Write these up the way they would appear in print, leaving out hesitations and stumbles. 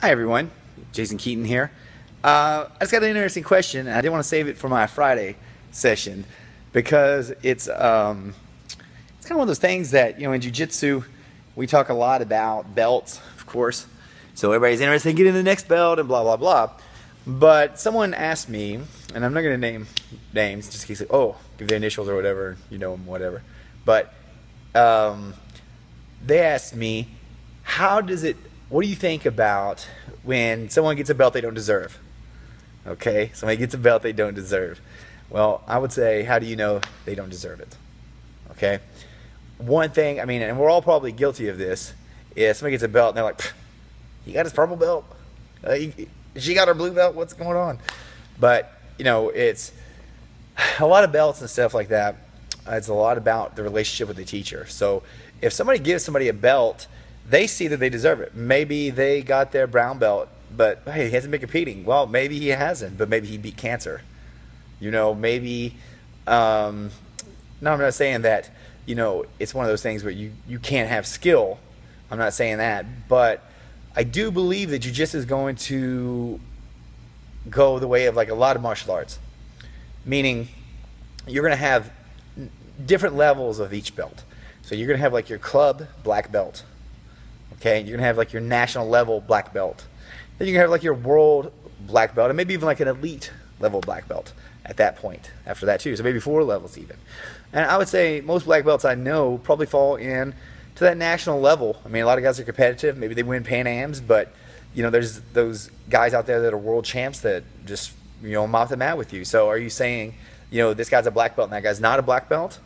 Hi everyone, Jason Keaton here. I just got an interesting question, and I didn't want to save it for my Friday session because it's kind of one of those things that in jiu-jitsu we talk a lot about belts, of course. So everybody's interested in getting the next belt and blah blah blah. But someone asked me, and I'm not going to name names just in case, give the initials or whatever, them, whatever. But they asked me, what do you think about when someone gets a belt they don't deserve? Okay, somebody gets a belt they don't deserve. Well, I would say, how do you know they don't deserve it? Okay, one thing, and we're all probably guilty of this, is somebody gets a belt and they're like, he got his purple belt, she got her blue belt, what's going on? But, it's a lot of belts and stuff like that. It's a lot about the relationship with the teacher. So if somebody gives somebody a belt, they see that they deserve it. Maybe they got their brown belt, but hey, he hasn't been competing. Well, maybe he hasn't, but maybe he beat cancer. Maybe, no, I'm not saying that, it's one of those things where you can't have skill. I'm not saying that, but I do believe that jiu-jitsu is going to go the way of like a lot of martial arts. Meaning, you're going to have different levels of each belt. So you're going to have like your club black belt. Okay, you're going to have like your national level black belt. Then you're going to have like your world black belt, and maybe even like an elite level black belt at that point, after that too. So maybe 4 levels even. And I would say most black belts I know probably fall in to that national level. A lot of guys are competitive. Maybe they win Pan Ams, but there's those guys out there that are world champs that just mop the mat with you. So are you saying this guy's a black belt and that guy's not a black belt?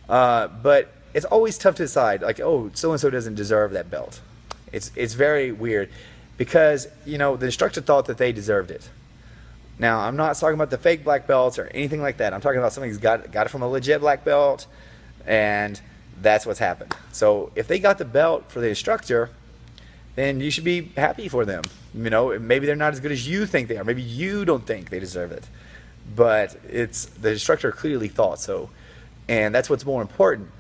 But it's always tough to decide, like, oh, so-and-so doesn't deserve that belt. It's very weird because, the instructor thought that they deserved it. Now, I'm not talking about the fake black belts or anything like that. I'm talking about somebody who's got it from a legit black belt, and that's what's happened. So if they got the belt for the instructor, then you should be happy for them. Maybe they're not as good as you think they are. Maybe you don't think they deserve it. But it's the instructor clearly thought so. And that's what's more important.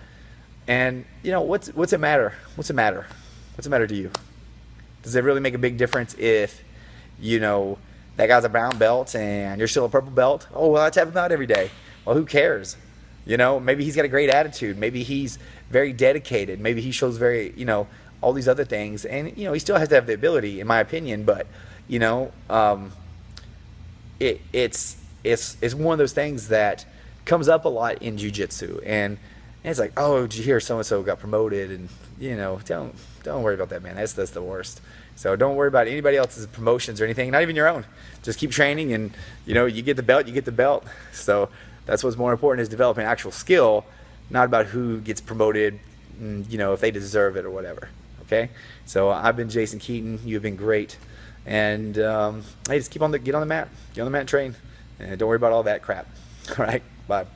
And what's it matter? What's it matter? What's it matter to you? Does it really make a big difference if that guy's a brown belt and you're still a purple belt? Oh, well, I tap him out every day. Well, who cares? Maybe he's got a great attitude. Maybe he's very dedicated. Maybe he shows very all these other things. And he still has to have the ability, in my opinion. But it's one of those things that comes up a lot in jiu-jitsu. And it's like, oh, did you hear so-and-so got promoted? And, don't worry about that, man. That's the worst. So don't worry about anybody else's promotions or anything, not even your own. Just keep training and, you get the belt, you get the belt. So that's what's more important is developing actual skill, not about who gets promoted, if they deserve it or whatever. Okay? So I've been Jason Keaton. You've been great. And, hey, just get on the mat. Get on the mat and train. And don't worry about all that crap. All right? Bye.